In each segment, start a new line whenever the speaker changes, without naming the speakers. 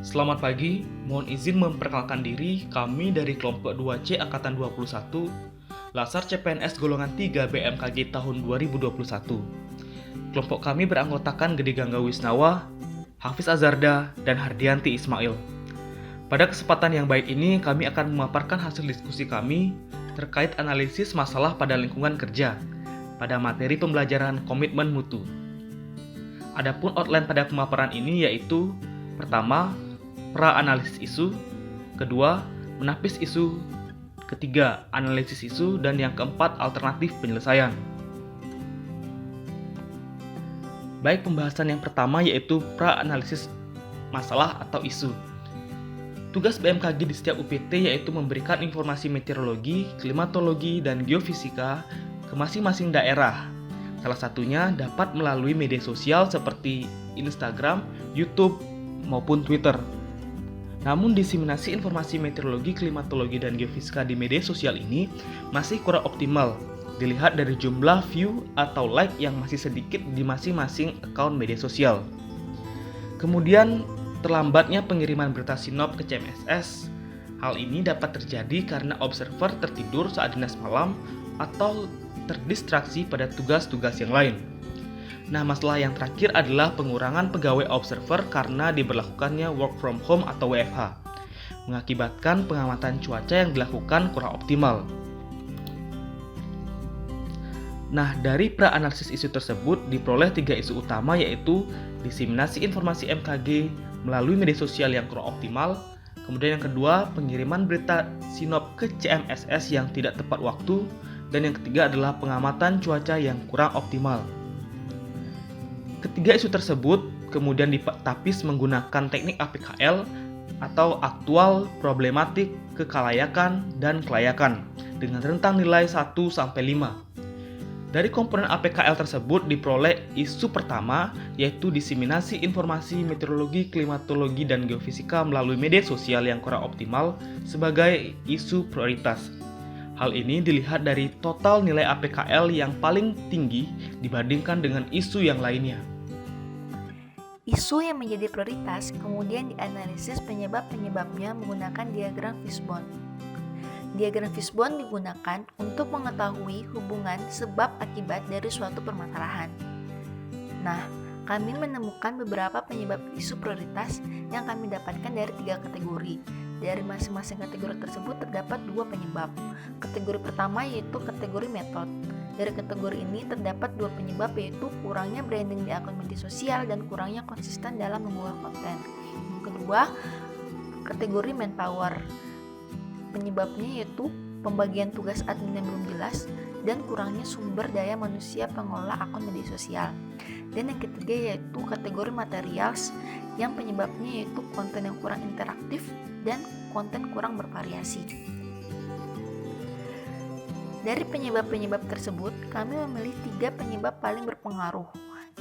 Selamat pagi, mohon izin memperkenalkan diri kami dari kelompok 2C Angkatan 21, Lasar CPNS golongan 3 BMKG tahun 2021. Kelompok kami beranggotakan Gede Gangga Wisnawa, Hafiz Azarda, dan Hardianti Ismail. Pada kesempatan yang baik ini, kami akan memaparkan hasil diskusi kami terkait analisis masalah pada lingkungan kerja pada materi pembelajaran komitmen mutu. Adapun outline pada pemaparan ini yaitu: pertama, pra-analisis isu, kedua, menapis isu, ketiga, analisis isu, dan yang keempat, alternatif penyelesaian. Baik, pembahasan yang pertama yaitu pra-analisis masalah atau isu. Tugas BMKG di setiap UPT yaitu memberikan informasi meteorologi, klimatologi, dan geofisika ke masing-masing daerah. Salah satunya dapat melalui media sosial seperti Instagram, YouTube, maupun Twitter. Namun diseminasi informasi meteorologi, klimatologi, dan geofisika di media sosial ini masih kurang optimal dilihat dari jumlah view atau like yang masih sedikit di masing-masing akun media sosial. Kemudian terlambatnya pengiriman berita sinop ke CMSS. Hal ini dapat terjadi karena observer tertidur saat dinas malam atau terdistraksi pada tugas-tugas yang lain. Nah, masalah yang terakhir adalah pengurangan pegawai observer karena diberlakukannya work from home atau WFH, mengakibatkan pengamatan cuaca yang dilakukan kurang optimal. Nah, dari pra-analisis isu tersebut diperoleh 3 isu utama yaitu diseminasi informasi MKG melalui media sosial yang kurang optimal, kemudian yang kedua, pengiriman berita sinop ke CMSS yang tidak tepat waktu, dan yang ketiga adalah pengamatan cuaca yang kurang optimal. Ketiga isu tersebut kemudian ditapis menggunakan teknik APKL atau aktual, problematik, kekalayakan, dan kelayakan dengan rentang nilai 1-5. Dari komponen APKL tersebut diperoleh isu pertama yaitu diseminasi informasi meteorologi, klimatologi, dan geofisika melalui media sosial yang kurang optimal sebagai isu prioritas. Hal ini dilihat dari total nilai APKL yang paling tinggi dibandingkan dengan isu yang lainnya.
Isu yang menjadi prioritas kemudian dianalisis penyebab-penyebabnya menggunakan diagram fishbone. Diagram fishbone digunakan untuk mengetahui hubungan sebab akibat dari suatu permasalahan. Nah, kami menemukan beberapa penyebab isu prioritas yang kami dapatkan dari 3 kategori. Dari masing-masing kategori tersebut terdapat 2 penyebab. Kategori pertama yaitu kategori metode. Dari kategori ini terdapat 2 penyebab yaitu kurangnya branding di akun media sosial dan kurangnya konsisten dalam mengunggah konten. Yang kedua, kategori manpower. Penyebabnya yaitu pembagian tugas admin yang belum jelas dan kurangnya sumber daya manusia pengelola akun media sosial. Dan yang ketiga yaitu kategori materials yang penyebabnya yaitu konten yang kurang interaktif dan konten kurang bervariasi. Dari penyebab-penyebab tersebut, kami memilih 3 penyebab paling berpengaruh,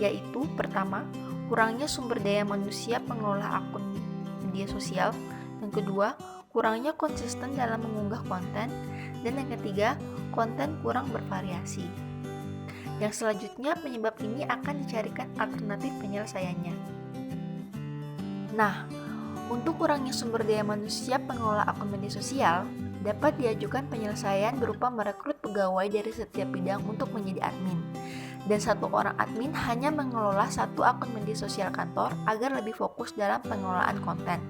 yaitu pertama, kurangnya sumber daya manusia pengelola akun media sosial, yang kedua, kurangnya konsisten dalam mengunggah konten, dan yang ketiga, konten kurang bervariasi. Yang selanjutnya, penyebab ini akan dicarikan alternatif penyelesaiannya. Nah, untuk kurangnya sumber daya manusia pengelola akun media sosial, dapat diajukan penyelesaian berupa merekrut pegawai dari setiap bidang untuk menjadi admin. Dan 1 orang admin hanya mengelola 1 akun media sosial kantor agar lebih fokus dalam pengelolaan konten.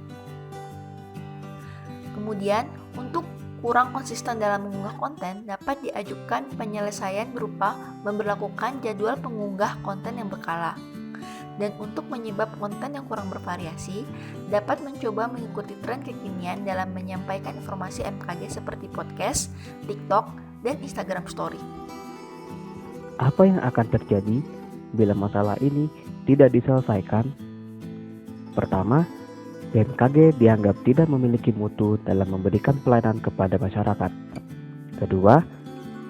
Kemudian, untuk kurang konsisten dalam mengunggah konten, dapat diajukan penyelesaian berupa memberlakukan jadwal pengunggah konten yang berkala. Dan untuk menyebab konten yang kurang bervariasi, dapat mencoba mengikuti tren kekinian dalam menyampaikan informasi MKG seperti podcast, TikTok, dan Instagram Story.
Apa yang akan terjadi bila masalah ini tidak diselesaikan? Pertama, BMKG dianggap tidak memiliki mutu dalam memberikan pelayanan kepada masyarakat. Kedua,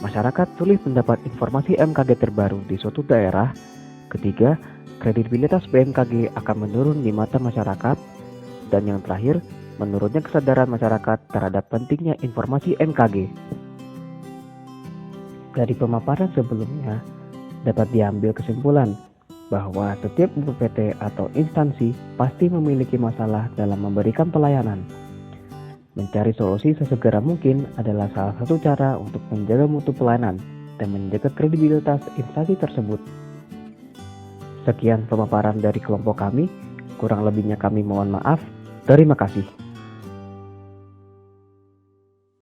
masyarakat sulit mendapat informasi MKG terbaru di suatu daerah. Ketiga, kredibilitas BMKG akan menurun di mata masyarakat. Dan yang terakhir, menurunnya kesadaran masyarakat terhadap pentingnya informasi MKG. Dari pemaparan sebelumnya, dapat diambil kesimpulan bahwa setiap UPT atau instansi pasti memiliki masalah dalam memberikan pelayanan. Mencari solusi sesegera mungkin adalah salah satu cara untuk menjaga mutu pelayanan dan menjaga kredibilitas instansi tersebut. Sekian pemaparan dari kelompok kami, kurang lebihnya kami mohon maaf. Terima kasih.